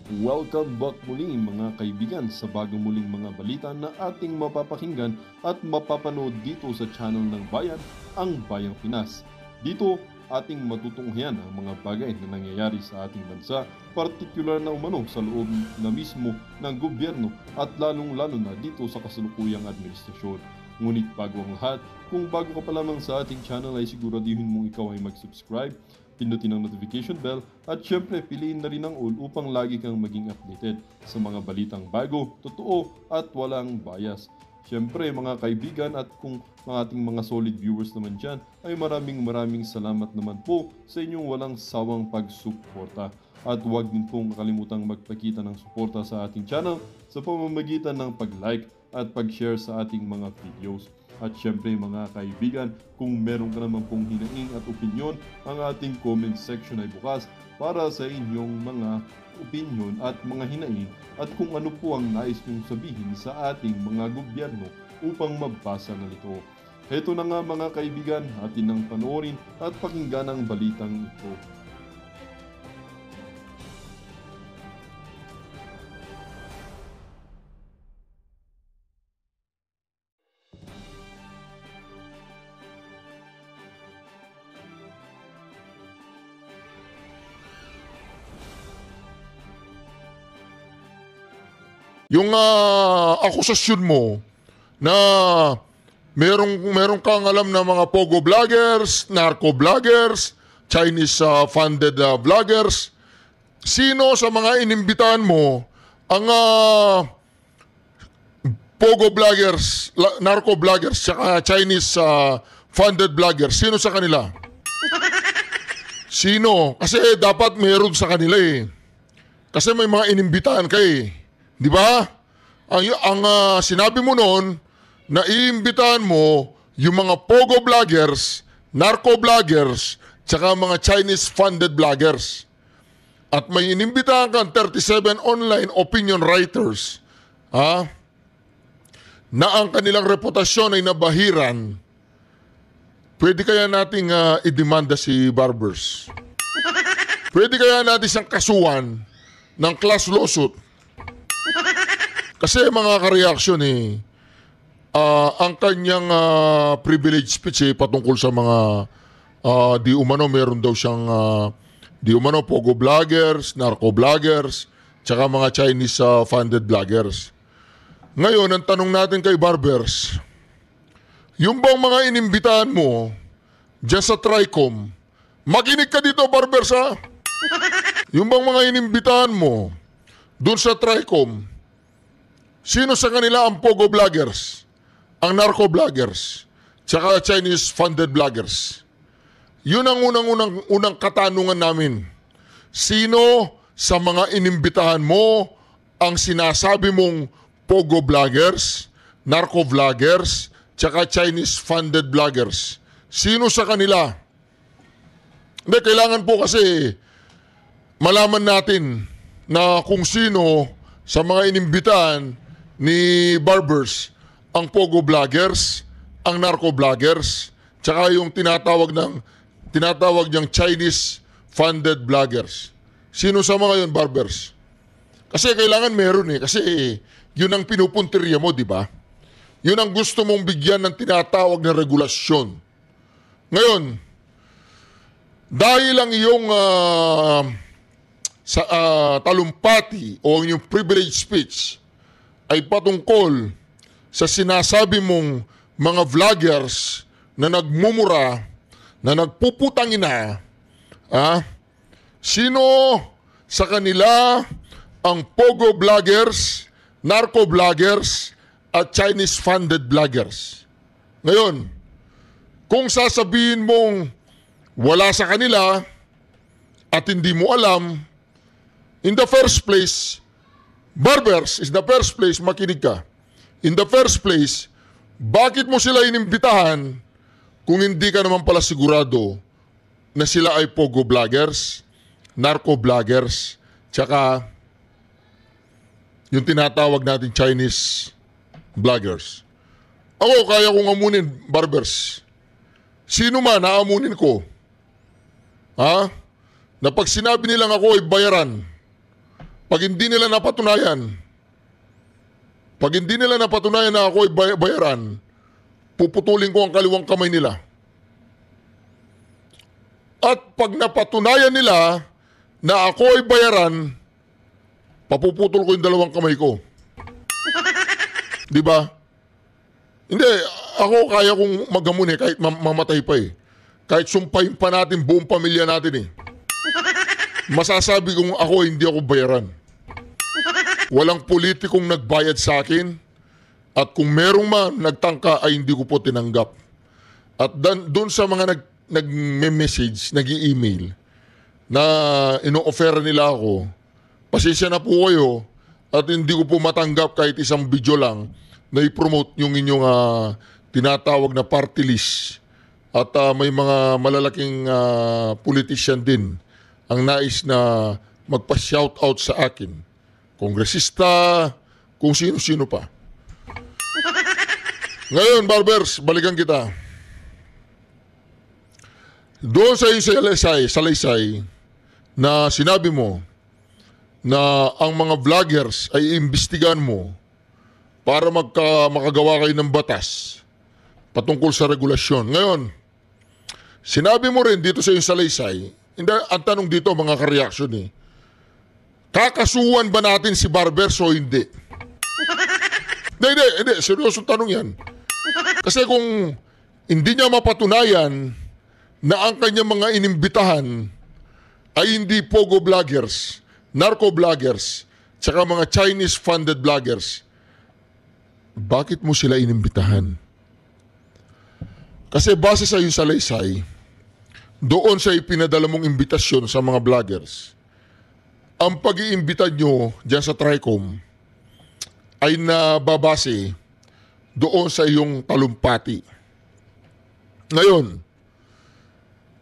Welcome back muli mga kaibigan sa bagong muling mga balita na ating mapapakinggan at mapapanood dito sa channel ng Bayan, ang Bayang Pinas. Dito, ating matutunghayan ang mga bagay na nangyayari sa ating bansa, partikular na umano sa loob na mismo ng gobyerno at lalong-lalo na dito sa kasalukuyang administrasyon. Ngunit bago ang lahat, kung bago ka pa lamang sa ating channel ay siguraduhin mong ikaw ay mag-subscribe, pindutin ang notification bell at syempre piliin na rin ang all upang lagi kang maging updated sa mga balitang bago, totoo at walang bias. Syempre mga kaibigan at kung mga ating mga solid viewers naman dyan ay maraming salamat naman po sa inyong walang sawang pagsuporta. At huwag din pong kalimutang magpakita ng suporta sa ating channel sa pamamagitan ng pag-like at pag-share sa ating mga videos. At syempre mga kaibigan, kung meron ka naman pong hinaing at opinyon, ang ating comment section ay bukas para sa inyong mga opinyon at mga hinaing at kung ano po ang nais nyong sabihin sa ating mga gobyerno upang mabasa na ito. Heto na nga mga kaibigan, atin nang panoorin at pakinggan ang balitang ito. Yung akusasyon mo na merong kang alam na mga pogo vloggers, narco vloggers, Chinese funded vloggers, sino sa mga inimbitahan mo ang pogo vloggers, narco vloggers, saka Chinese funded vloggers, sino sa kanila? Sino? Kasi dapat meron sa kanila eh. Kasi may mga inimbitahan ka eh. Di ba? Ang sinabi mo noon, na iimbitahan mo yung mga pogo vloggers, narco vloggers, tsaka mga Chinese-funded vloggers. At may inimbitahan kang 37 online opinion writers, na ang kanilang reputasyon ay nabahiran. Pwede kaya nating idemanda si Barbers? Pwede kaya natin siyang kasuhan ng class lawsuit? Kasi mga ka-reaction ang kanyang privilege speech patungkol sa mga di umano meron daw siyang di umano pogo vloggers, narco vloggers, tsaka mga Chinese funded vloggers. Ngayon, ang tanong natin kay Barbers, yung bang mga inimbitahan mo dyan sa TRICOM, makinig ka dito Barbers ha? Yung bang mga inimbitahan mo dun sa TRICOM, sino sa kanila ang pogo vloggers, ang narco vloggers, tsaka Chinese funded vloggers? Yun ang unang katanungan namin. Sino sa mga inimbitahan mo ang sinasabi mong pogo vloggers, narco vloggers, tsaka Chinese funded vloggers? Sino sa kanila? Hindi, kailangan po kasi malaman natin na kung sino sa mga inimbitahan ni Barbers ang pogo vloggers, ang narco vloggers, tsaka yung tinatawag niyang Chinese funded vloggers. Sino sa mga yun, Barbers? Kasi kailangan meron kasi yun ang pinupuntirya mo, di ba? Yun ang gusto mong bigyan ng tinatawag na regulasyon. Ngayon, dahil ang iyong talumpati o yung privilege speech ay patungkol sa sinasabi mong mga vloggers na nagmumura, na nagpuputangina, sino sa kanila ang pogo vloggers, narco vloggers, at Chinese funded vloggers? Ngayon, kung sasabihin mong wala sa kanila at hindi mo alam, in the first place, Barbers, is the first place, makinig ka. In the first place, bakit mo sila inimbitahan kung hindi ka naman pala sigurado na sila ay pogo vloggers, narco vloggers, tsaka yung tinatawag natin Chinese vloggers? Ako, kaya kong amunin, Barbers. Sino man, naamunin ko. Na pag sinabi nilang ako ay bayaran Pag hindi nila napatunayan na ako ay bayaran, puputulin ko ang kaliwang kamay nila. At pag napatunayan nila na ako ay bayaran, papuputol ko yung dalawang kamay ko. Di ba? Hindi, ako kaya kong magamon kahit mamatay pa eh. Kahit sumpahin pa natin buong pamilya natin eh. Masasabi kong ako hindi ako bayaran. Walang politikong nagbayad sa akin at kung merong man nagtangka ay hindi ko po tinanggap. At doon sa mga nag-message, nag-i-email na ino-offer nila ako, pasensya na po kayo at hindi ko po matanggap kahit isang video lang na i-promote yung inyong tinatawag na party list. At may mga malalaking politician din ang nais na magpa-shoutout sa akin. Kongresista, kung sino-sino pa. Ngayon, Barbers, balikan kita. Doon sa salaysay na sinabi mo na ang mga vloggers ay iimbestigahan mo para makagawa kayo ng batas patungkol sa regulasyon. Ngayon, sinabi mo rin dito sa iyong salaysay, ang tanong dito mga ka-reaction eh, kakasuhan ba natin si Barbers o hindi? Hindi, seryosong tanong yan. Kasi kung hindi niya mapatunayan na ang kanyang mga inimbitahan ay hindi pogo vloggers, narco vloggers, tsaka mga Chinese-funded vloggers, bakit mo sila inimbitahan? Kasi base sa iyong salaysay, doon sa ipinadala mong imbitasyon sa mga vloggers, ang pag-iimbita nyo dyan sa TRICOM ay nababase doon sa iyong talumpati. Ngayon,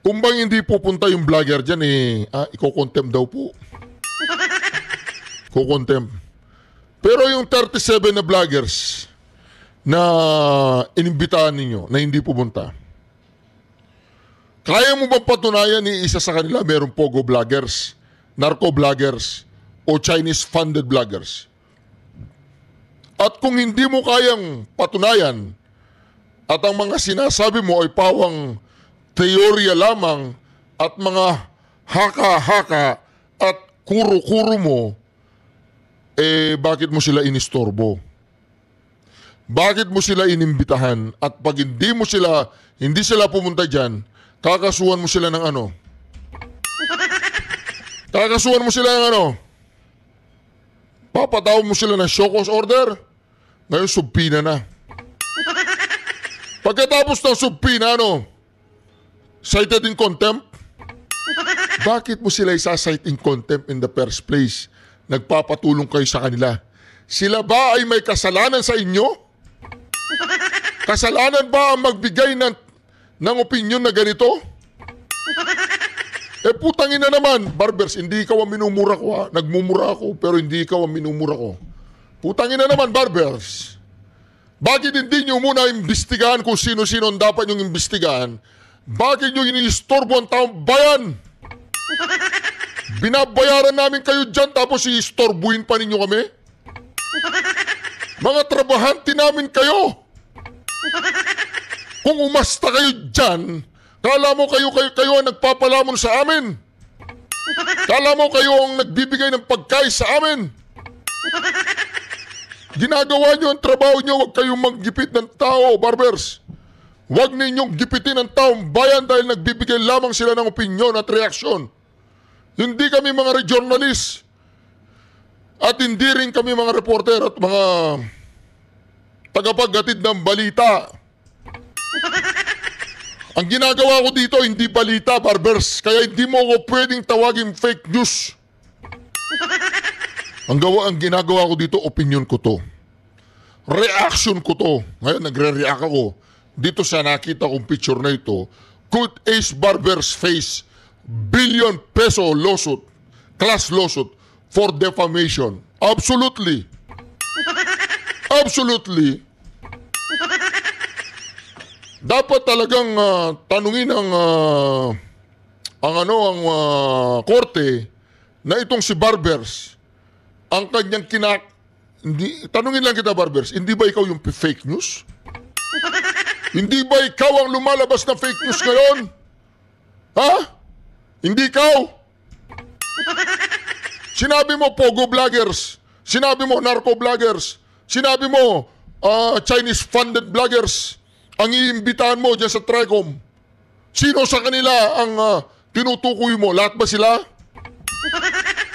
kung bang hindi pupunta yung vlogger dyan iko-contempt daw po. Iko-contempt. Pero yung 37 na vloggers na inimbitahan ninyo na hindi pupunta, kaya mo bang patunayan ni isa sa kanila mayroong pogo vloggers, narco vloggers, o Chinese-funded vloggers? At kung hindi mo kayang patunayan at ang mga sinasabi mo ay pawang teorya lamang at mga haka-haka at kuro-kuro mo, bakit mo sila inistorbo? Bakit mo sila inimbitahan? At pag hindi sila pumunta dyan, kakasuhan mo sila ng ano? Kakasuhan mo sila ng ano? Papatawag mo sila ng show cause order? Ngayon, subpina na. Pagkatapos ng subpina, cited in contempt? Bakit mo sila isa-cite in contempt in the first place? Nagpapatulong kayo sa kanila. Sila ba ay may kasalanan sa inyo? Kasalanan ba ang magbigay ng opinion na ganito? Putangin na naman, Barbers, hindi ikaw ang minumura ko ha. Nagmumura ako, pero hindi ikaw ang minumura ko. Putangin na naman, Barbers. Bakit hindi nyo muna imbestigahan kung sino-sino ang dapat nyong imbestigahan? Bakit nyo iniistorbo ang taong bayan? Binabayaran namin kayo dyan tapos iistorbuhin pa ninyo kami? Mga trabahante namin kayo. Kung umasta kayo dyan, kala mo kayo ang nagpapalamon sa amin. Kala mo kayo ang nagbibigay ng pagkain sa amin. Ginagawa nyo ang trabaho nyo, huwag kayong maggipit ng tao, Barbers. Huwag ninyong gipitin ang taong bayan dahil nagbibigay lamang sila ng opinyon at reaksyon. Hindi kami mga journalist at hindi rin kami mga reporter at mga tagapaghatid ng balita. Ang ginagawa ko dito, hindi balita, Barbers. Kaya hindi mo ako pwedeng tawagin fake news. Ang ginagawa ko dito, opinion ko to. Reaction ko to. Ngayon, nagre-react ako. Dito sa nakita kong picture na ito, Good Ace Barbers face billion peso lawsuit, class lawsuit for defamation. Absolutely. Absolutely. Dapat talagang tanungin ang korte na itong si Barbers ang kanyang tanungin lang kita, Barbers, hindi ba ikaw yung fake news? Hindi ba ikaw ang lumalabas na fake news ngayon? Ha? Hindi ikaw? Sinabi mo, Pogo vloggers. Sinabi mo, narco vloggers. Sinabi mo, Chinese-funded vloggers. Ang iimbitahan mo dyan sa TRICOM. Sino sa kanila ang tinutukoy mo? Lahat ba sila?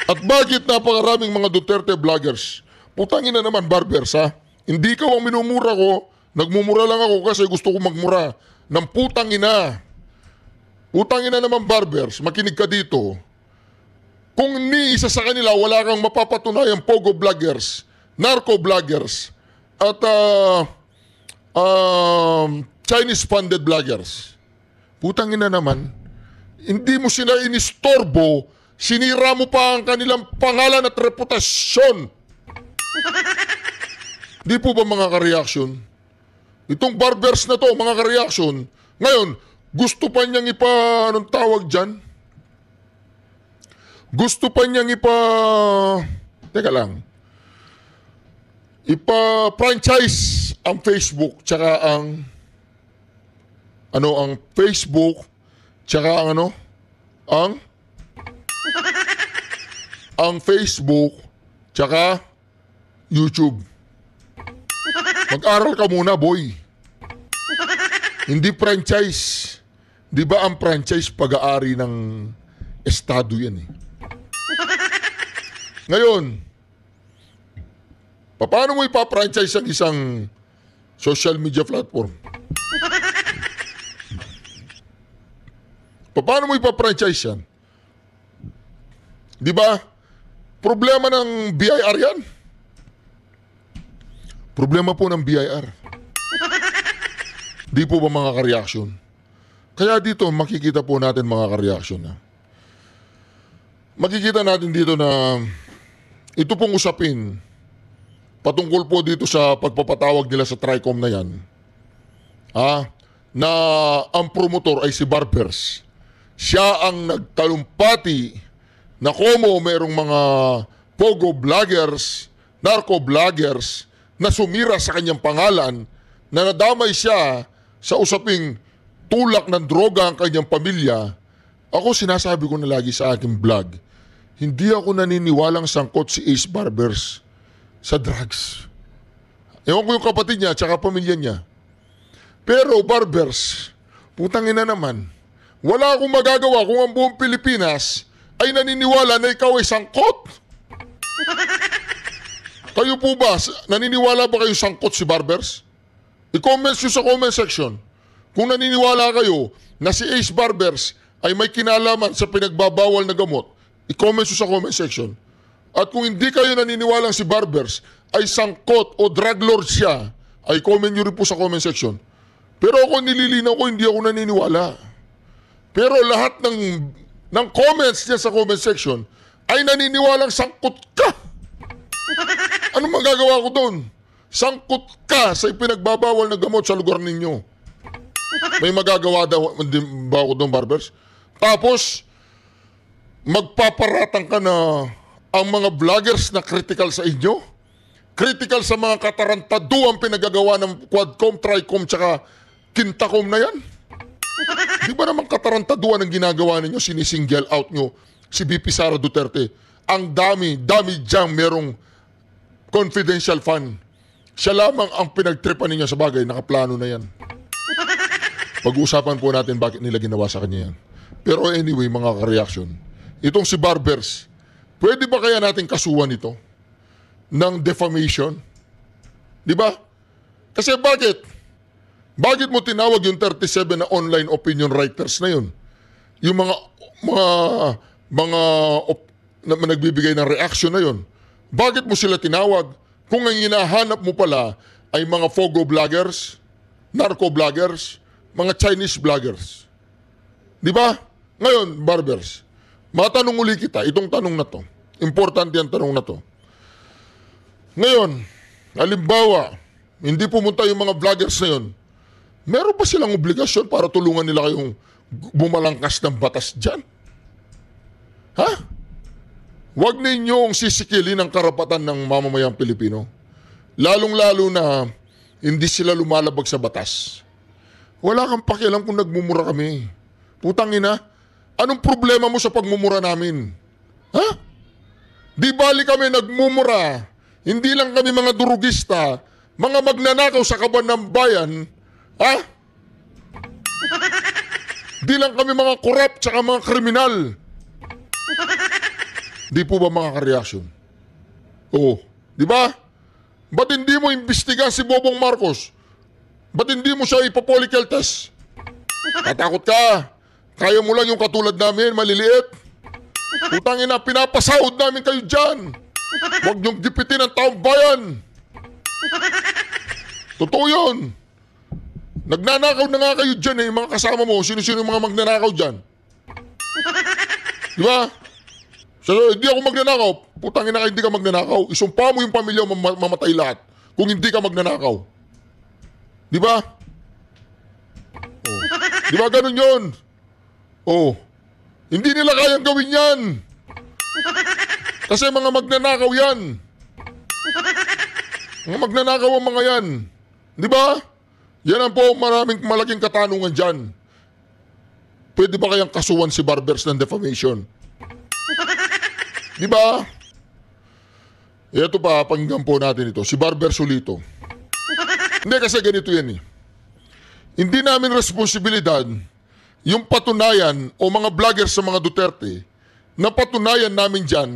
At bakit napakaraming mga Duterte vloggers? Putangin na naman, Barbers, ha? Hindi ka ang minumura ko. Nagmumura lang ako kasi gusto ko magmura ng putangina. Putangina naman, Barbers. Makinig ka dito. Kung ni isa sa kanila wala kang mapapatunayang Pogo vloggers, narco vloggers, at Chinese-funded vloggers, putangina naman, hindi mo sila inistorbo, sinira mo pa ang kanilang pangalan at reputasyon. Di po ba mga ka-reaction? Itong Barbers na to, mga ka-reaction, ngayon, gusto pa niyang anong tawag dyan? Gusto pa niyang teka lang, ipa-franchise ang Facebook, tsaka ang Facebook, tsaka ang Facebook, tsaka YouTube. Mag-aral ka muna, boy. Hindi franchise. Di ba ang franchise pag-aari ng estado yan eh. Ngayon, paano mo ipa-franchise ang isang social media platform? Paano mo ipa-franchise yan? Di ba? Problema ng BIR yan. Problema po ng BIR. Di po ba mga ka-reaction? Kaya dito, makikita po natin mga ka-reaction na. Makikita natin dito na ito pong usapin patungkol po dito sa pagpapatawag nila sa TRICOM na yan. Na ang promotor ay si Barbers. Siya ang nagtalumpati na komo merong mga Pogo vloggers, narco vloggers na sumira sa kanyang pangalan, na nadamay siya sa usaping tulak ng droga ang kanyang pamilya. Ako sinasabi ko na lagi sa aking vlog, hindi ako naniniwalang sangkot si Ace Barbers sa drugs. Ewan ko yung kapatid niya at saka pamilya niya. Pero Barbers, putangin na naman, wala akong magagawa kung ang buong Pilipinas ay naniniwala na ikaw ay sangkot. Kayo po ba, naniniwala ba kayo sangkot si Barbers? I-comment nyo sa comment section kung naniniwala kayo na si Ace Barbers ay may kinalaman sa pinagbabawal na gamot. I-comment nyo sa comment section. At kung hindi kayo naniniwalang si Barbers ay sangkot o drug lord siya, ay comment nyo rin po sa comment section. Pero ako nililinaw ko, hindi ako naniniwala. Pero lahat ng comments niya sa comment section ay naniniwalang sangkot ka. Anong magagawa ko doon? Sangkot ka sa ipinagbabawal na gamot sa lugar ninyo. May magagawa daw ba ako doon, Barbers? Tapos, magpaparatang ka na ang mga vloggers na critical sa inyo? Critical sa mga katarantaduang pinagagawa ng Quadcom, Tricom, tsaka Quintacom na yan? Di ba naman katarantaduan ang ginagawa ninyo? Sinisingle out nyo si VP Sara Duterte. Ang dami diyang merong confidential fund. Siya lamang ang pinagtripan ninyo sa bagay. Nakaplano na yan. Pag-uusapan po natin bakit nila ginawa sa kanya yan. Pero anyway, mga ka-reaction, itong si Barbers, pwede ba kaya natin kasuhan ito ng defamation? Di ba? Kasi bakit? Bakit mo tinawag yung 37 na online opinion writers na yun? Yung na nagbibigay ng reaction na yun. Bakit mo sila tinawag kung ang hinahanap mo pala ay mga Pogo vloggers, narco vloggers, mga Chinese vloggers? Di ba? Ngayon, Barbers, matanong uli kita, itong tanong na to. Importante ang tanong na to. Ngayon, halimbawa, hindi pumunta yung mga vloggers na yun, meron pa silang obligasyon para tulungan nila kayong bumalangkas ng batas dyan? Ha? Huwag ninyong sisikilin ang karapatan ng mamamayang Pilipino. Lalong-lalo na hindi sila lumalabag sa batas. Wala kang pakialam kung nagmumura kami. Putang ina, anong problema mo sa pagmumura namin? Ha? Di bali kami nagmumura. Hindi lang kami mga durugista, mga magnanakaw sa kaban ng bayan. Ha? Di lang kami mga korap tsaka mga kriminal. Di po ba mga kareaksyon? Oo. Di ba? Ba't hindi mo imbestigan si Bobong Marcos? Ba't hindi mo siya ipapolical test? Tatakot ka. Kaya mo lang yung katulad namin, maliliit. Putang ina, pinapasahod namin kayo dyan. Huwag niyong gipitin ang taong bayan. Totoo yun. Nagnanakaw na nga kayo dyan eh, mga kasama mo. Sino-sino yung mga magnanakaw dyan? Di ba? So, hindi ako magnanakaw. Putang ina ka, hindi ka magnanakaw. Isumpa mo yung pamilya mo, mamatay lahat. Kung hindi ka magnanakaw. Di ba? Oh. Di ba ganun yun? Oh. Hindi nila kayang gawin yan. Kasi mga magnanakaw yan. Mga magnanakaw ang mga yan. Di ba? Yan ang po maraming malaking katanungan dyan. Pwede ba kayang kasuhan si Barbers ng defamation? Di ba? Ito pa, pakinggan po natin ito. Si Barbers Solito. Hindi kasi ganito yan eh. Hindi namin responsibilidad yung patunayan o mga vloggers sa mga Duterte na patunayan namin dyan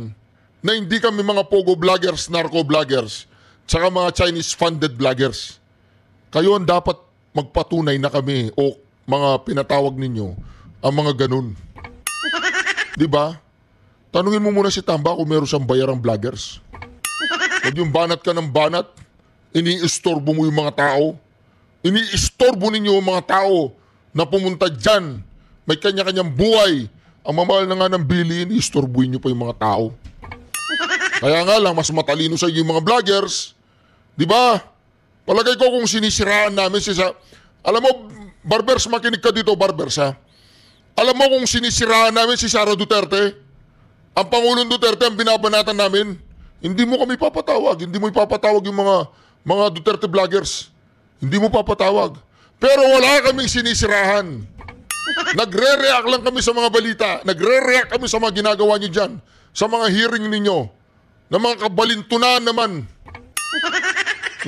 na hindi kami mga pogo vloggers, narco vloggers, tsaka mga Chinese funded vloggers. Kayo ang dapat magpatunay na kami o mga pinatawag ninyo ang mga ganun. Di ba? Tanungin mo muna si Tamba kung meron siyang bayarang vloggers. Huwag yung banat ka ng banat. Ini-istorbo mo yung mga tao. Ini-istorbo ninyo yung mga tao na pumunta dyan. May kanya-kanyang buhay. Ang mamahal na nga ng bilihin, istorbuin nyo pa yung mga tao. Kaya nga lang, mas matalino sa inyo yung mga vloggers. Di ba? Palagay ko kung sinisiraan namin alam mo, Barbers, makinig ka dito, Barbers, ha? Alam mo kung sinisiraan namin si Sara Duterte? Ang Pangulong Duterte, ang binabanatan namin, hindi mo kami papatawag. Hindi mo ipapatawag yung mga Duterte vloggers. Hindi mo papatawag. Pero wala kaming sinisirahan. Nagre-react lang kami sa mga balita. Nagre-react kami sa mga ginagawa niyo dyan. Sa mga hearing ninyo. Na mga kabalintunan naman.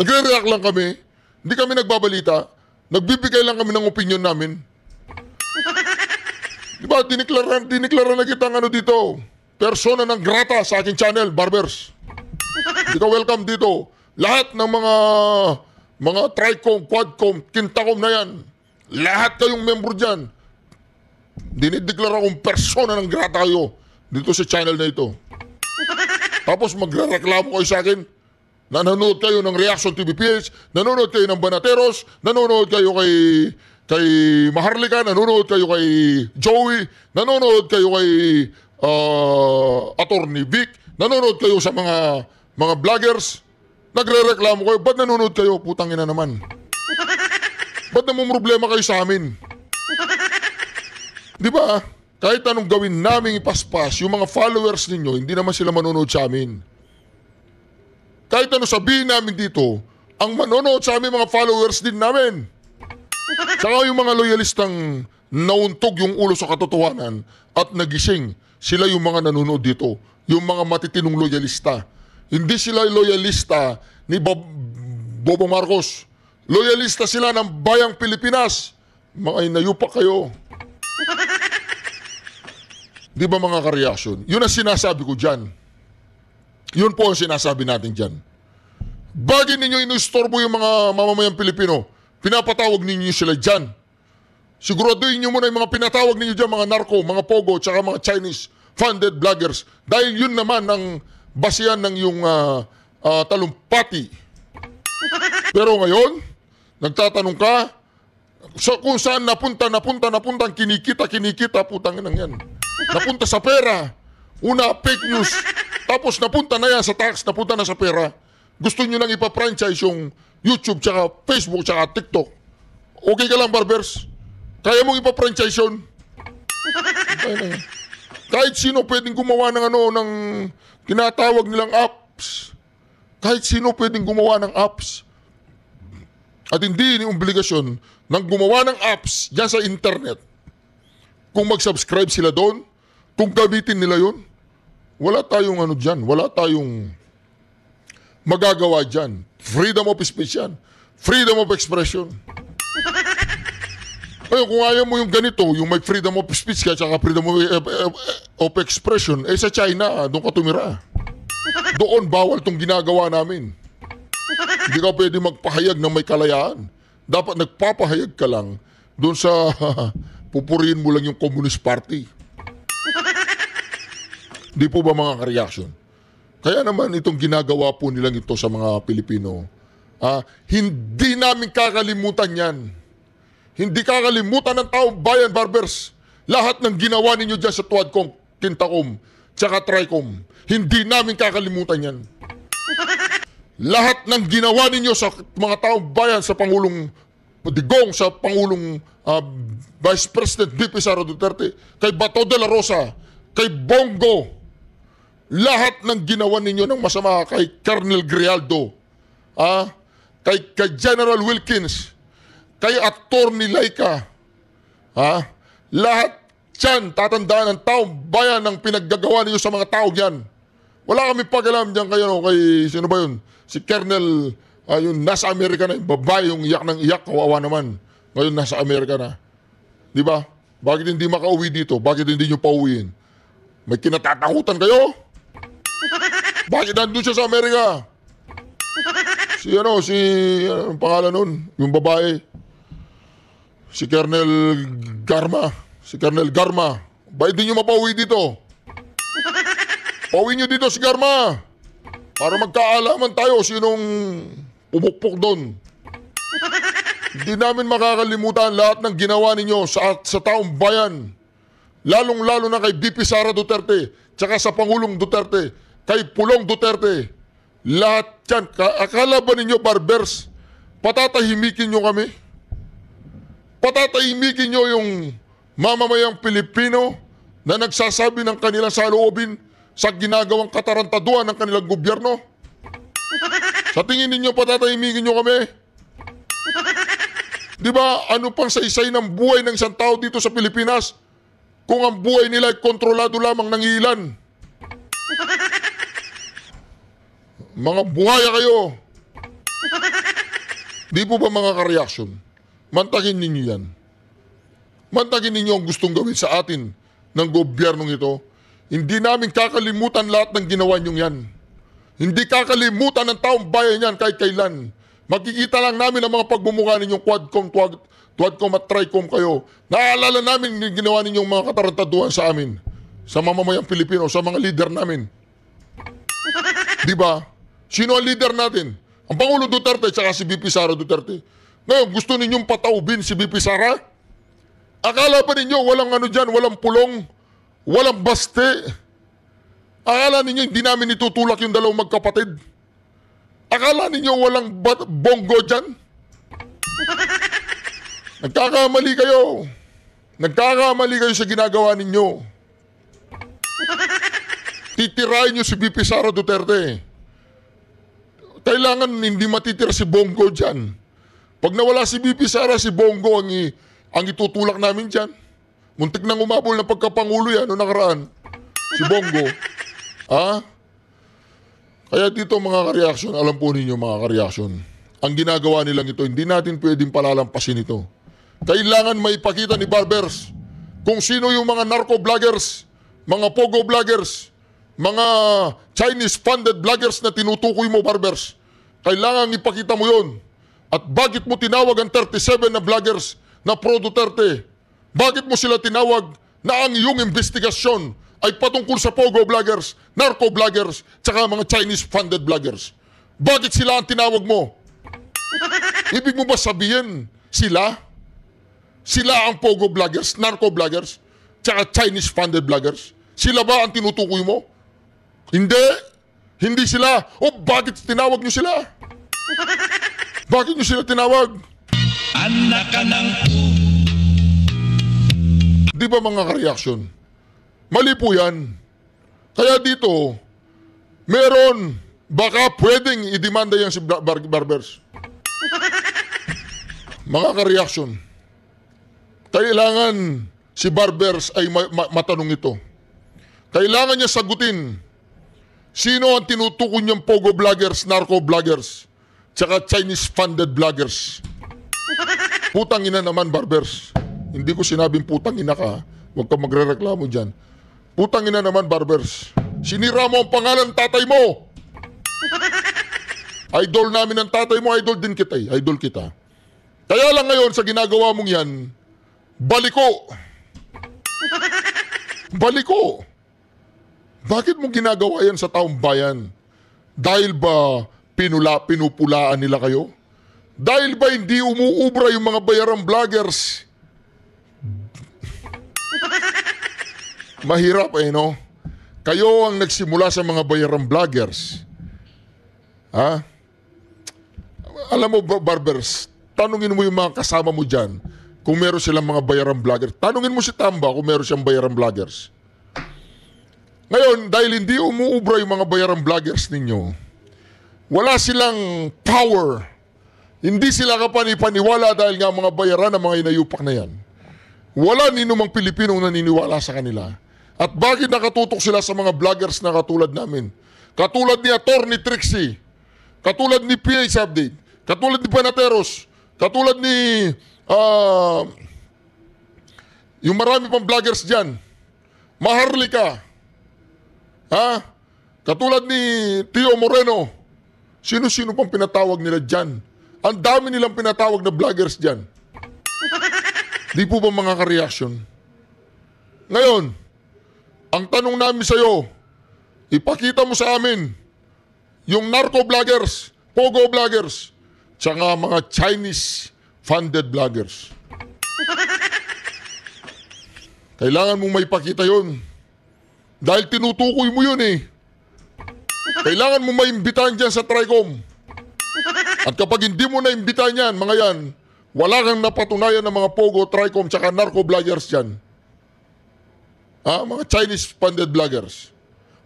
Nagre-react lang kami. Hindi kami nagbabalita. Nagbibigay lang kami ng opinion namin. Diba, diniklara na kitang dito. Persona ng grata sa aking channel, Barbers. Hindi ka welcome dito. Lahat ng mga tricom, quadcom, quintacom na yan. Lahat kayong member dyan. Dinideklara kong persona ng grata kayo dito sa channel na ito. Tapos magrereklamo kayo sa akin. Nanonood kayo ng Reaction TV PH, nanonood kayo ng Banateros, nanonood kayo kay Maharlika, nanonood kayo kay Joey, nanonood kayo kay Attorney Vic, nanonood kayo sa mga vloggers. Nagre-reklamo kayo, ba't nanonood kayo? Putang ina naman. Ba't namumroblema kayo sa amin? Di ba? Kahit anong gawin namin ipaspas, yung mga followers ninyo, hindi naman sila manonood sa amin. Kahit ano sabihin namin dito, ang manonood sa amin mga followers din namin. Saka yung mga loyalistang nauntog yung ulo sa katotohanan at nagising, sila yung mga nanonood dito. Yung mga matitinong loyalista. Hindi sila loyalista ni Bobong Marcos. Loyalista sila ng bayang Pilipinas. Mga inayupak kayo. Di ba mga kareaksyon? Yun ang sinasabi ko dyan. Yun po ang sinasabi natin dyan. Bagay ninyo inistorbo yung mga mamamayang Pilipino. Pinapatawag ninyo sila dyan. Siguraduhin nyo muna yung mga pinatawag ninyo dyan, mga narco, mga pogo, tsaka mga Chinese funded vloggers. Dahil yun naman ang basihan ng yung talumpati. Pero ngayon, nagtatanong ka, kung saan napunta, ang kinikita, putang inang yan. Napunta sa pera. Una, fake news. Tapos napunta na yan sa tax, napunta na sa pera. Gusto nyo nang ipa-franchise yung YouTube, tsaka Facebook, tsaka TikTok. Okay ka lang, Barbers? Kaya mong ipa-franchise yun? Kahit sino pwedeng gumawa ng ng tinatawag nilang apps. Kahit sino pwedeng gumawa ng apps. At hindi yung obligasyon ng gumawa ng apps dyan sa internet. Kung mag-subscribe sila doon, kung gamitin nila yon, wala tayong dyan, wala tayong magagawa dyan. Freedom of speech yan. Freedom of expression. Ngayon, kung ayaw mo yung ganito, yung may freedom of speech ka, tsaka freedom of expression, sa China, doon ka tumira. Doon, bawal tong ginagawa namin. Hindi ka pwede magpahayag ng may kalayaan. Dapat nagpapahayag ka lang doon sa pupurihin mo lang yung Communist Party. Di po ba mga ka-reaction? Kaya naman itong ginagawa po nilang ito sa mga Pilipino, hindi namin kakalimutan yan. Hindi kakalimutan ng taong bayan, Barbers. Lahat ng ginawa ninyo dyan sa Tuadcom, Quintacom, tsaka Tricom, hindi namin kakalimutan yan. Lahat ng ginawa ninyo sa mga taong bayan, sa Pangulong Digong, sa Pangulong Vice President VP Sara Duterte, kay Bato de la Rosa, kay Bongo, lahat ng ginawa ninyo ng masama kay Colonel Grialdo, kay General Wilkins, kay Attorney Laika, lahat dyan, tatandaan ng taong bayan ng pinaggagawa ninyo sa mga tao yan. Wala kami pag-alam dyan kayo, kay sino ba yun? Si Colonel, yung nasa Amerika na, yung babae, yung iyak ng iyak, kawawa naman. Ngayon nasa Amerika na. Di ba? Bakit hindi makauwi dito? Bakit hindi nyo pauwiin? May kinatatakutan kayo? Bakit nandun siya sa Amerika? Anong pangalan nun? Yung babae. Si Colonel Garma. Bakit hindi nyo mapauwi dito? Pauwi nyo dito si Garma. Para magkaalaman tayo sinong pumukpok doon. Hindi namin makakalimutan lahat ng ginawa ninyo sa taong bayan. Lalong-lalo na kay VP Sara Duterte, tsaka sa Pangulong Duterte, kay Pulong Duterte. Lahat yan. Akala ba ninyo, Barbers, patatahimikin nyo kami? Patatahimikin nyo yung mamamayang Pilipino na nagsasabi ng kanilang saloobin sa ginagawang katarantaduhan ng kanilang gobyerno? Sa tingin ninyo, patatahimikin nyo kami? Di ba, ano pang saysay ng buhay ng isang tao dito sa Pilipinas kung ang buhay nila ay kontrolado lamang ng ilan? Mga buhaya kayo. Di po ba mga ka-reaction? Mantagin ninyo yan. Mantagin ninyo ang gustong gawin sa atin ng gobyernong ito. Hindi namin kakalimutan lahat ng ginawa nyo yan. Hindi kakalimutan ng taong bayan yan kahit kailan. Makikita lang namin ang mga pagmumukha ninyong Tuadcom at Tricom kayo. Naaalala namin yung ginawa ninyong mga katarantaduhan sa amin. Sa mamamayang Pilipino, sa mga leader namin. Di ba? Sino ang leader natin? Ang Pangulo Duterte at si VP Sara Duterte. Ngayon, gusto ninyong pataubin si VP Sara? Akala pa ninyo walang dyan, walang pulong, walang baste. Akala ninyo hindi namin itutulak yung dalawang magkapatid? Akala ninyo walang bongo dyan? Nagkakamali kayo. Nagkakamali kayo sa ginagawa ninyo. Titirahin nyo si VP Sara Duterte. Kailangan hindi matitira si Bongo dyan. Pag nawala si VP Sara, si Bongo ang itutulak namin dyan. Muntik nang umabol ng pagkapangulo yan noong nakaraan. Si Bongo. Kaya dito mga ka-reaction, alam po ninyo mga ka-reaction, ang ginagawa nilang ito, hindi natin pwedeng palalampasin ito. Kailangan maipakita ni Barbers kung sino yung mga narco-vloggers, mga pogo-vloggers, mga Chinese-funded vloggers na tinutukoy mo, Barbers. Kailangan ipakita mo yun. At bakit mo tinawag ang 37 na vloggers na pro-Duterte? Bakit mo sila tinawag na ang iyong investigasyon ay patungkol sa pogo vloggers, narco vloggers, tsaka mga Chinese-funded vloggers? Bakit sila ang tinawag mo? Ibig mo ba sabihin sila? Sila ang pogo vloggers, narco vloggers, tsaka Chinese-funded vloggers? Sila ba ang tinutukoy mo? Hindi. Hindi sila. O bakit tinawag nyo sila? Bakit nyo sila tinawag? Anak ka ng... Di ba mga ka-reaction? Mali po yan. Kaya dito, meron, baka pwedeng idemanda yan si Barbers. Mga ka-reaction, kailangan si Barbers ay matanong ito. Kailangan niya sagutin sino ang tinutukoy niyang pogo vloggers, narco vloggers, tsaka Chinese-funded vloggers. Putang ina naman, Barbers. Hindi ko sinabing putang ina ka. Huwag ka magre-reklamo dyan. Putang ina naman, Barbers. Sinira mo ang pangalan ng tatay mo. Idol namin ang tatay mo, idol din kita eh. Idol kita. Kaya lang ngayon sa ginagawa mong yan, baliko. Baliko. Bakit mo ginagawa yan sa taong bayan? Dahil ba pinupulaan nila kayo? Dahil ba hindi umuubra yung mga bayarang vloggers? Mahirap no? Kayo ang nagsimula sa mga bayarang vloggers. Ha? Alam mo, Barbers, tanungin mo yung mga kasama mo dyan kung meron silang mga bayarang vloggers. Tanungin mo si Tamba kung meron siyang bayarang vloggers. Ngayon, dahil hindi umuubra yung mga bayarang vloggers ninyo, wala silang power. Hindi sila kapanipaniwala dahil nga mga bayaran ng mga inayupak na yan. Wala ninumang Pilipinong naniniwala sa kanila. At bakit nakatutok sila sa mga vloggers na katulad namin? Katulad ni Atty. Trixie, katulad ni PH Update, katulad ni Panateros, katulad ni yung marami pang vloggers dyan. Maharlika, katulad ni Tio Moreno. Sino-sino pang pinatawag nila dyan? Ang dami nilang pinatawag na vloggers dyan. Di po ba mga ka-reaction? Ngayon, ang tanong namin sa'yo, ipakita mo sa amin yung narco vloggers, pogo vloggers, tsaka mga Chinese-funded vloggers. Kailangan mong maipakita yun. Dahil tinutukoy mo yun eh. Kailangan mo maimbitahan dyan sa TRICOM. At kapag hindi mo naimbitahan yan, mga yan, wala kang napatunayan ng mga pogo, TRICOM, tsaka narco vloggers dyan. Mga Chinese-funded vloggers.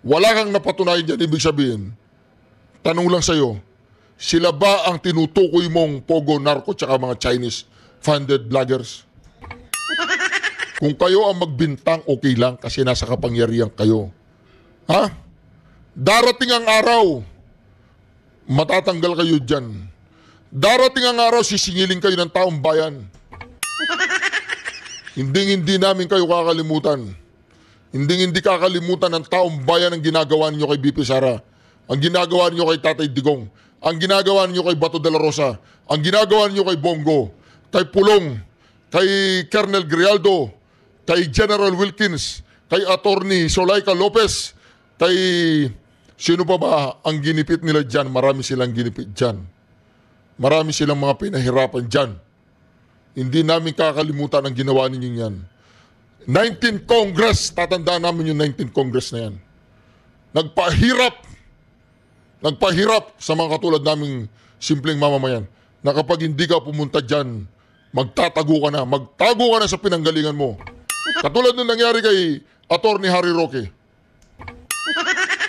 Wala kang napatunayan dyan, ibig sabihin. Tanong lang sa'yo, sila ba ang tinutukoy mong pogo, narco, tsaka mga Chinese-funded vloggers? Kung kayo ang magbintang, okay lang kasi nasa kapangyarihan kayo. Darating ang araw, matatanggal kayo dyan. Darating ang araw, sisingilin kayo ng taong bayan. Hindi namin kayo kakalimutan. Hindi kakalimutan ng taong bayan ang ginagawa niyo kay BP Sara. Ang ginagawa niyo kay Tatay Digong. Ang ginagawa niyo kay Bato de la Rosa. Ang ginagawa niyo kay Bongo. Kay Pulong. Kay Colonel Grialdo. Kay General Wilkins. Kay Attorney Zulaika Lopez. Kay sino pa ba ang ginipit nila dyan? Marami silang ginipit dyan. Marami silang mga pinahirapan dyan. Hindi namin kakalimutan ang ginawa ninyo yan. 19th Congress, tatandaan namin yung 19th Congress na yan. Nagpahirap sa mga katulad naming simpleng mamamayan na kapag hindi ka pumunta dyan, magtago ka na sa pinanggalingan mo. Katulad nung nangyari kay Atty. Harry Roque.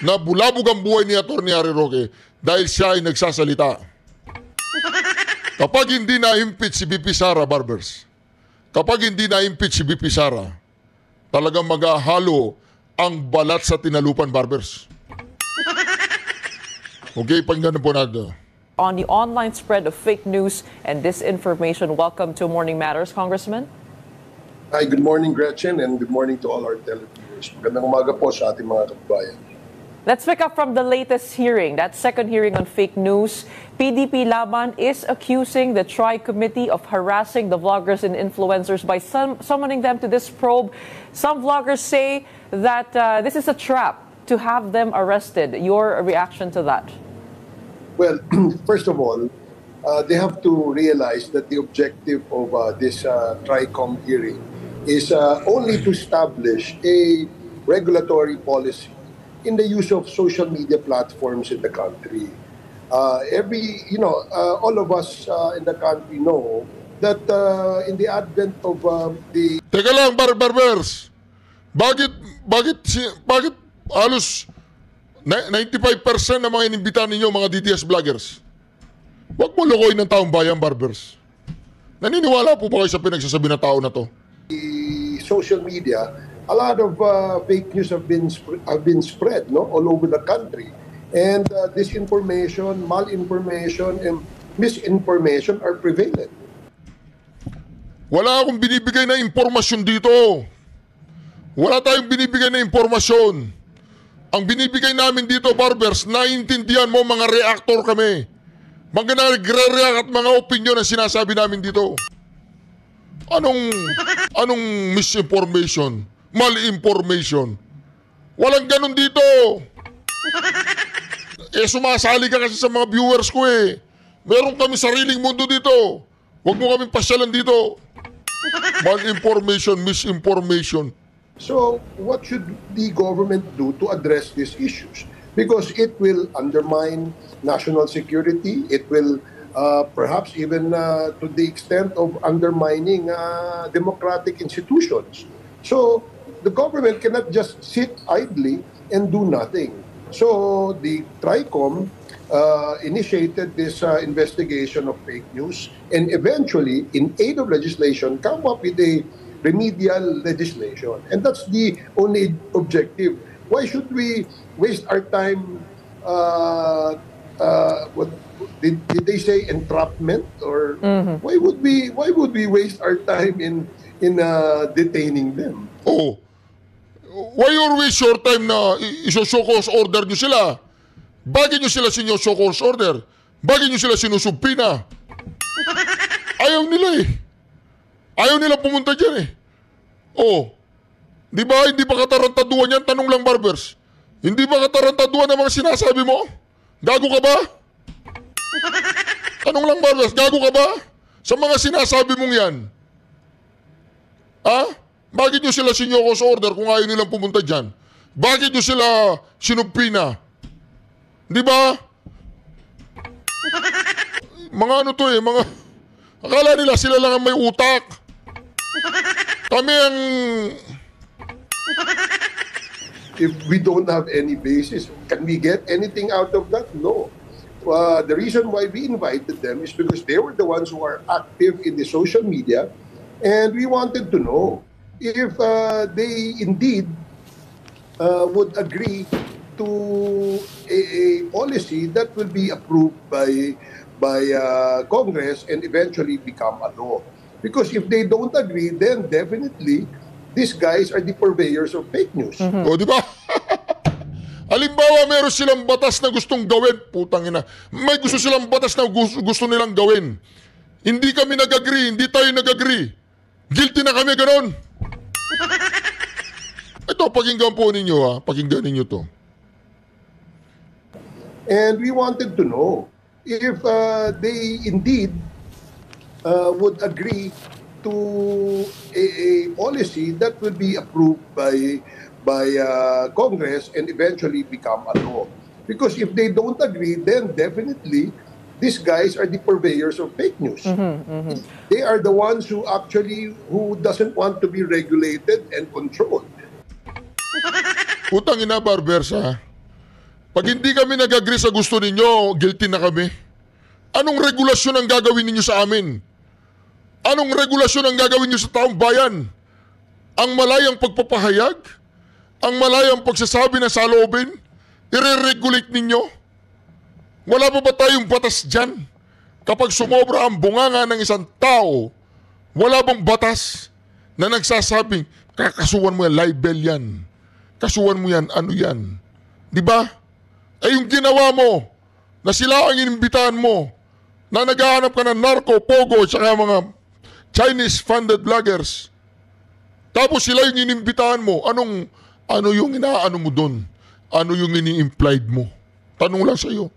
Nabulabog ang buhay ni Atty. Harry Roque dahil siya ay nagsasalita. Kapag hindi na-impeach si BP Sara, Barbers, kapag hindi na-impeach si BP Sara, talagang maghahalo ang balat sa tinalupan, Barbers. Okay, pakinggan po natin. On the online spread of fake news and disinformation, welcome to Morning Matters, Congressman. Hi, good morning, Gretchen, and good morning to all our televiewers. Magandang umaga po sa ating mga kababayan. Let's pick up from the latest hearing, that second hearing on fake news. PDP Laban is accusing the Tri-Committee of harassing the vloggers and influencers by summoning them to this probe. Some vloggers say that this is a trap to have them arrested. Your reaction to that? Well, first of all, they have to realize that the objective of this TRICOM hearing is only to establish a regulatory policy in the use of social media platforms in the country. All of us in the country know that in the advent of the... Teka lang, Barbers. Bakit halos 95% ng mga inimbitahan ninyo mga DDS vloggers? Huwag mo lokohin ng taong bayan, Barbers. Naniniwala po ba kayo sa pinagsasabi ng tao na to? The social media, a lot of fake news have been spread, no, all over the country, and disinformation, malinformation, and misinformation are prevalent. Wala akong binibigay na impormasyon dito. Wala tayong binibigay na impormasyon. Ang binibigay namin dito, Barbers, naiintindihan mo, mga reactor kami. Mga nagre-react at mga opinion na sinasabi namin dito. Anong misinformation? Malinformation? Walang ganun dito. Sumasali ka kasi sa mga viewers ko eh. Meron kami sariling mundo dito. Huwag mo kaming pasyalan dito. Malinformation, misinformation. So, what should the government do to address these issues? Because it will undermine national security. It will perhaps even to the extent of undermining democratic institutions. So, the government cannot just sit idly and do nothing. So, the TRICOM initiated this investigation of fake news and eventually, in aid of legislation, come up with a remedial legislation. And that's the only objective. Why should we waste our time, what did they say, entrapment? Or why would we waste our time in detaining them? Oh, why you waste your time na iso-show cause order nyo sila? Bakit nyo sila sinyo-show cause order? Bakit nyo sila sinusubpina? Ayaw nila eh. Ayaw nila pumunta dyan eh. Oh, di ba hindi ba katarantaduan yan? Tanong lang, Barbers. Hindi ba katarantaduan ang mga sinasabi mo? Gago ka ba? Tanong lang, Barbers. Gago ka ba? Sa mga sinasabi mong yan. Ha? Bakit nyo sila sinyo-cause order kung ayaw nilang pumunta dyan? Bakit nyo sila sinubpina? Di ba? Mga ano to eh, mga... Akala nila sila lang ang may utak. Kami ang... If we don't have any basis, can we get anything out of that? No. The reason why we invited them is because they were the ones who are active in the social media, and we wanted to know if they indeed would agree to a policy that will be approved by Congress and eventually become a law. Because if they don't agree, then definitely these guys are the purveyors of fake news. O, di ba? Halimbawa, meron silang batas na gustong gawin. Putang ina. May gusto silang batas na gusto nilang gawin. Hindi kami nag-agree. Hindi tayo nag-agree. Guilty na kami, ganon. Ito, pakinggan po ninyo ha. Pakinggan ninyo to. And we wanted to know if they indeed would agree to a policy that will be approved by Congress and eventually become a law. Because if they don't agree, then definitely these guys are the purveyors of fake news. They are the ones who doesn't want to be regulated and controlled. Putang ina, Barbers ha. Pag hindi kami nag-agree sa gusto ninyo, guilty na kami. Anong regulasyon ang gagawin ninyo sa amin? Anong regulasyon ang gagawin ninyo sa taong bayan? Ang malayang pagpapahayag? Ang malayang pagsasabi na saloobin? I-regulate ninyo? Wala pa ba tayong batas dyan? Kapag sumobra ang bunganga ng isang tao, wala bang batas na nagsasabing, kakasuhan mo yan, libel yan. Kasuhan mo yan, ano yan? Di ba? Ay yung ginawa mo, na sila ang inimbitahan mo, na naghahanap ka ng narco, pogo, at saka mga Chinese-funded vloggers. Tapos sila yung inimbitahan mo. Ano yung inaano mo doon? Ano yung ini-implied mo? Tanong lang sa'yo.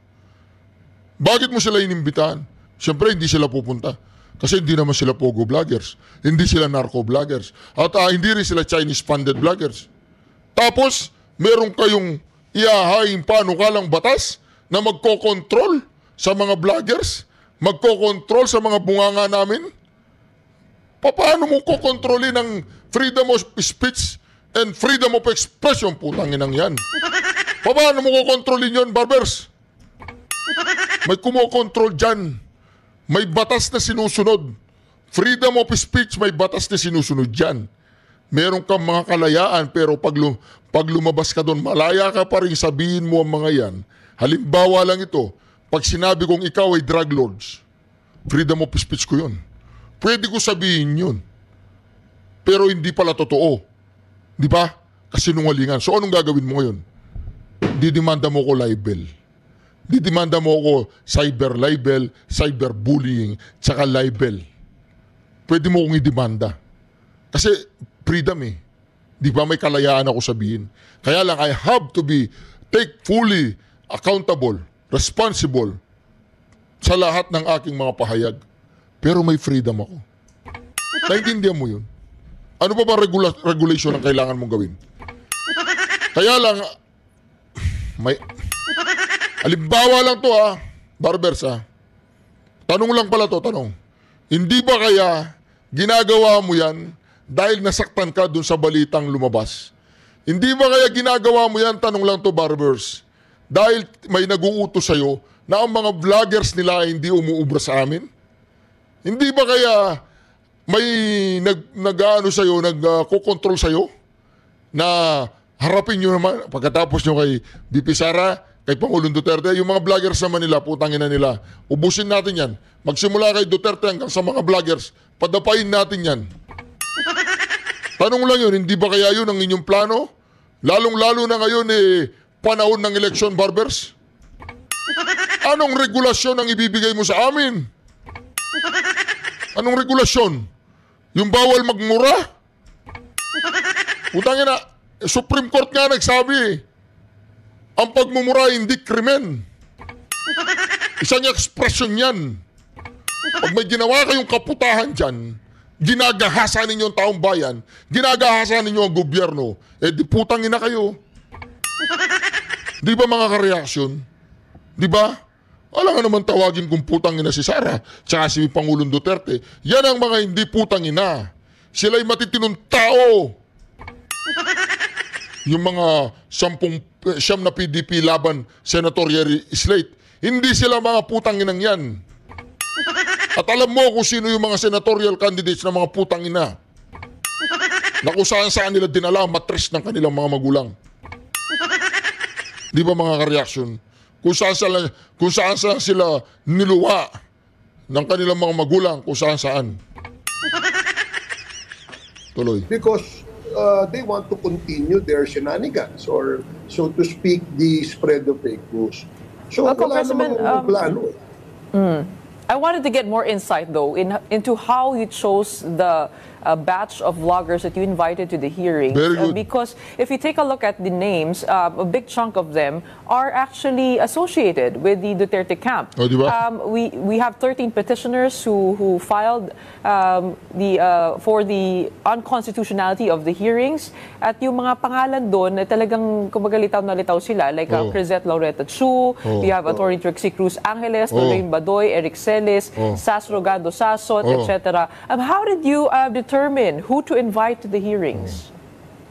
Bakit mo sila inimbitahan? Siyempre, hindi sila pupunta. Kasi hindi naman sila pogo vloggers. Hindi sila narco vloggers. At hindi rin sila Chinese-funded vloggers. Tapos, meron kayong ihahaing panukalang batas na magkokontrol sa mga vloggers, magkokontrol sa mga bunganga namin. Paano mo kokontrolin ang freedom of speech and freedom of expression, putang inang yan. Paano mo kukontrolin yun, Barbers? May kumokontrol dyan. May batas na sinusunod. Freedom of speech, may batas na sinusunod dyan. Meron kang mga kalayaan, pero pag lumabas ka doon, malaya ka pa rin sabihin mo ang mga yan. Halimbawa lang ito, pag sinabi kong ikaw ay drug lords, freedom of speech ko yun. Pwede ko sabihin yun. Pero hindi pala totoo. Di ba? Kasinungalingan. So anong gagawin mo ngayon? Didemanda mo ko libel. Didemanda mo ko cyber libel, cyberbullying, tsaka libel. Pwede mo kong idemanda. Kasi freedom eh. Di ba may kalayaan ako sabihin? Kaya lang I have to be take fully accountable, responsible sa lahat ng aking mga pahayag. Pero may freedom ako. Naintindihan mo yun? Ano pa ba regulation ang kailangan mong gawin? Kaya lang, may... Halimbawa lang to Barbers Tanong lang pala to, tanong. Hindi ba kaya ginagawa mo yan dahil nasaktan ka dun sa balitang lumabas? Hindi ba kaya ginagawa mo yan, tanong lang to, Barbers, dahil may nag-uutos sa'yo na ang mga vloggers nila ay hindi umuubra sa amin? Hindi ba kaya may nag-ano sa'yo, nag-control sa'yo na harapin nyo naman pagkatapos nyo kay BP Sara, kay Pangulong Duterte, yung mga vloggers naman nila, putangin na nila. Ubusin natin yan. Magsimula kay Duterte hanggang sa mga vloggers, padapain natin yan. Tanong lang yun, hindi ba kaya yun ang inyong plano? Lalong-lalo na ngayon panahon ng election, Barbers? Anong regulasyon ang ibibigay mo sa amin? Anong regulasyon? Yung bawal magmura? Putangin na, Supreme Court nga nagsabi, ang pagmumura hindi krimen. Isang ekspresyon yan. Pag may ginawa kayong kaputahan dyan, ginagahasan ninyo ang taong bayan, ginagahasan ninyo ang gobyerno, di putangin na kayo. Di ba mga kareaksyon? Di ba? Wala nga naman tawagin kung putangin na si Sara tsaka si Pangulong Duterte. Yan ang mga hindi putangin na. Sila'y matitinong tao. Yung mga siyam na PDP laban senatorial slate, hindi sila mga putanginang yan. At alam mo kung sino yung mga senatorial candidates na mga putangina na kung saan nila dinala ang matres ng kanilang mga magulang. Di ba mga kareaksyon? Kung saan sila niluwa ng kanilang mga magulang, kung saan. Tuloy. Because they want to continue their shenanigans or, so to speak, the spread of fake news. So, wala namang plano. I wanted to get more insight, though, into how you chose the batch of vloggers that you invited to the hearing. Very good. Because if you take a look at the names, a big chunk of them are actually associated with the Duterte camp. Oh, di ba? We have 13 petitioners who filed for the unconstitutionality of the hearings. At yung mga pangalan doon, talagang kumbaga litaw na litaw sila. Like Crisette Laureta Chu, you have Attorney Trixie Cruz Angeles, Lorraine Badoy, Eric Celis, Sas Rogado Sasot, etc. How did you determine who to invite to the hearings?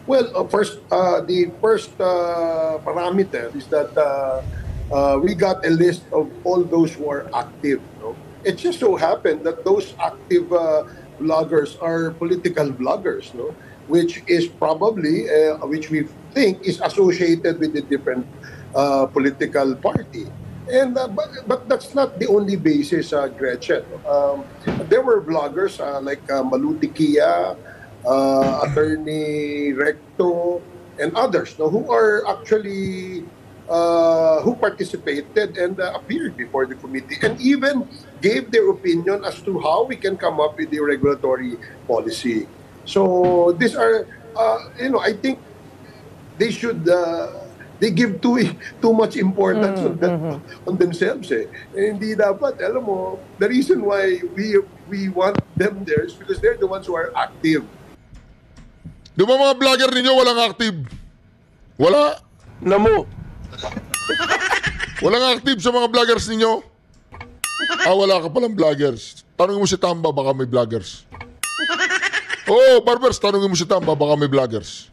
Well, the first parameter is that we got a list of all those who are active. No? It just so happened that those active bloggers are political bloggers, no? Which is probably, which we think is associated with a different political party. And but that's not the only basis, Gretchen. There were bloggers like Maluti Kia, Attorney Recto, and others, no, who are actually who participated and appeared before the committee and even gave their opinion as to how we can come up with the regulatory policy. So these are, I think they should. They give too much importance on themselves. Hindi dapat, alam mo, the reason why we want them there is because they're the ones who are active. Di ba mga vlogger ninyo walang active? Wala? Namo. Walang active sa mga vloggers ninyo? Wala ka palang vloggers. Tanungin mo si Tamba, baka may vloggers. Barbers, tanungin mo si Tamba, baka may vloggers.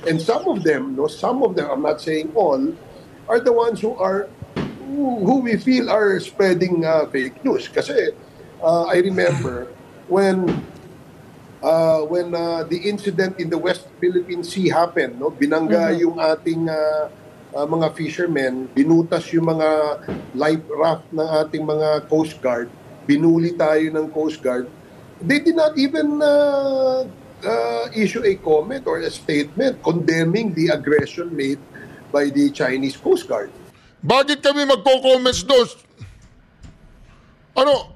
And some of them, I'm not saying all, are the ones who we feel are spreading fake news. Kasi I remember when the incident in the West Philippine Sea happened, no, binangga yung ating mga fishermen, binutas yung mga life raft ng ating mga Coast Guard, binuli tayo ng Coast Guard. They did not even issue a comment or a statement condemning the aggression made by the Chinese Coast Guard. Bakit kami magko-comments doon?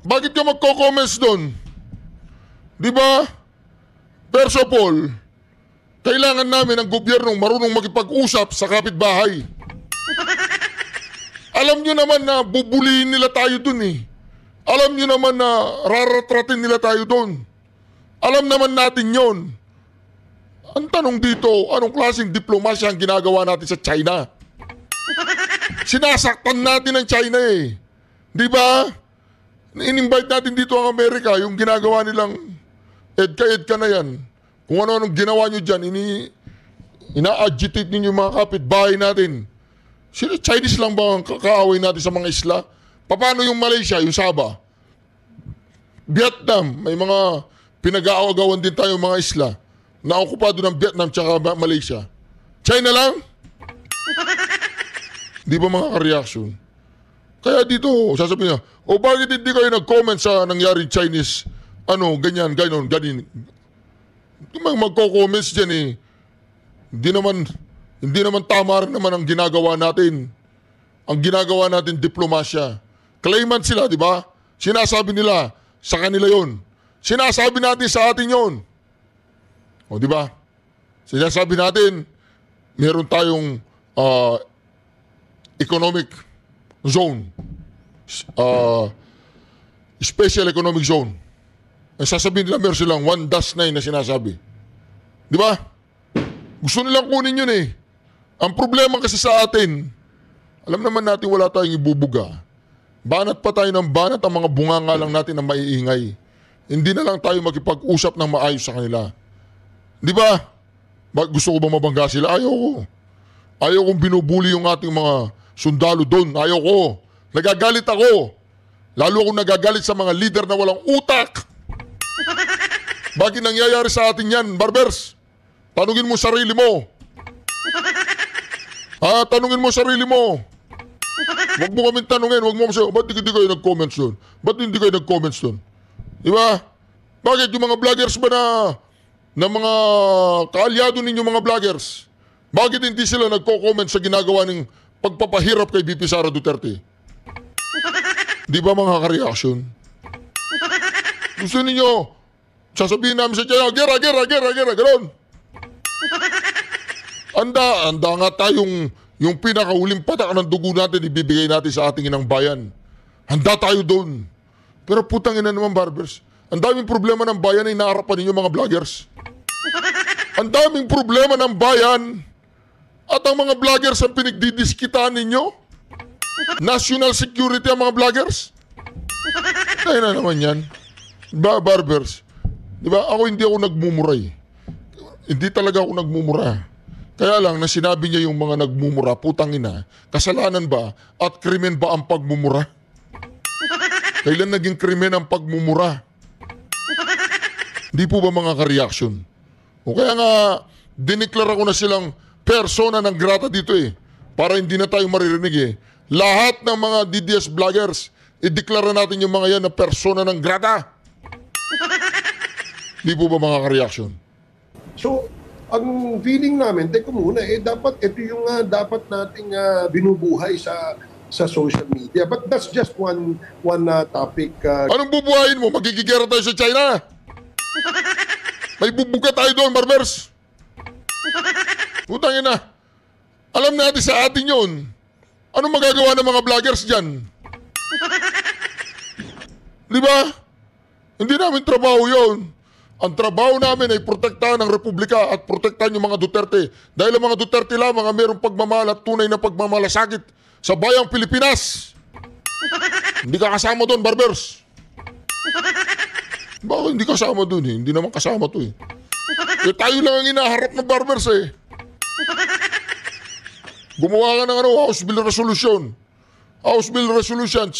Bakit ka magko-comments doon? Di ba? First of all, kailangan namin ng gobyernong marunong makipag-usap sa kapitbahay. Alam nyo naman na bubulihin nila tayo doon eh. Alam nyo naman na raratratin nila tayo doon. Alam naman natin yon. Ang tanong dito, anong klaseng diplomasya ang ginagawa natin sa China? Sinasaktan natin ang China eh. Di ba? In-invite natin dito ang Amerika, yung ginagawa nilang edka na yan. Kung ano-anong ginawa nyo dyan, ina-agitate ninyo yung mga kapitbahay natin. Sino Chinese lang ba ang kakaaway natin sa mga isla? Paano yung Malaysia, yung Sabah? Vietnam, may mga pinag-aawagawan din tayo mga isla na okupado ng Vietnam tsaka Malaysia. China lang? Di ba mga ka-reaction? Kaya dito, sasabihin niya, bakit hindi kayo nag-comment sa nangyaring Chinese, ganyan. Magko-comments dyan eh. Hindi naman tama rin naman ang ginagawa natin. Ang ginagawa natin diplomasya. Claimant sila, di ba? Sinasabi nila, sa kanila yon. Sinasabi natin sa atin yon. O, di ba? Sinasabi natin, meron tayong economic zone. Special economic zone. Ang sasabihin nila, meron silang 1-9 na sinasabi. Di ba? Gusto nilang kunin yun eh. Ang problema kasi sa atin, alam naman natin wala tayong ibubuga. Banat pa tayo ng banat, ang mga bunganga lang natin na maiingay. Hindi na lang tayo makipag-usap ng maayos sa kanila. Di ba? Gusto ko ba mabangga sila? Ayaw ko. Ayaw kong binubuli yung ating mga sundalo doon. Ayaw ko. Nagagalit ako. Lalo akong nagagalit sa mga leader na walang utak. Bakit nangyayari sa atin yan, Barbers? Tanungin mo sarili mo. Tanungin mo sarili mo. Huwag mo kami tanungin. Huwag mo kami sabi, ba't hindi kayo nag-comments doon? Ba't hindi kayo nag-comments doon? Di ba? Bakit yung mga vloggers ba na mga kaalyado ninyo mga vloggers? Bakit hindi sila nagko-comment sa ginagawa ng pagpapahirap kay VP Sara Duterte? Di ba mga ka-reaction? Gusto ninyo, sasabihin namin sa China, gera, gano'n. Anda nga tayong yung pinakahuling patak ng dugo natin ibibigay natin sa ating inang bayan. Handa tayo doon. Pero putang ina naman, Barbers. Ang daming problema ng bayan na inaarapan ninyo mga vloggers. Ang daming problema ng bayan at ang mga vloggers ang pinagdidiskitaan ninyo. National security ang mga vloggers. Kaya na naman yan. Barbers. Diba? Hindi ako nagmumuray. Hindi talaga ako nagmumura. Kaya lang, na sinabi niya yung mga nagmumura, putang ina, kasalanan ba at krimen ba ang pagmumura? Kailan naging krimen ang pagmumura? Di po ba mga ka-reaction? O kaya nga, dineklara ko na silang persona ng grata dito eh. Para hindi na tayo maririnig eh. Lahat ng mga DDS vloggers, ideklara natin yung mga yan na persona ng grata. Di po ba mga ka-reaction? So, ang feeling namin, teka muna, dapat ito yung dapat nating binubuhay sa social media. But that's just one topic. Anong bubuhayin mo? Magkikigera tayo sa China? May bubuga tayo doon, Barbers. Putangin na. Alam natin sa atin yun. Anong magagawa ng mga vloggers dyan? Di ba? Hindi namin trabaho yun. Ang trabaho namin ay protektahan ang Republika at protektahan yung mga Duterte. Dahil ang mga Duterte lamang ang mayroong pagmamahal at tunay na pagmamalasakit sa bayang Pilipinas. Hindi ka kasama doon, Barbers. Bakit hindi kasama doon eh? Hindi naman kasama to eh. Tayo lang ang inaharap ng Barbers eh. Gumawa ka ng House Bill Resolution. House Bill Resolution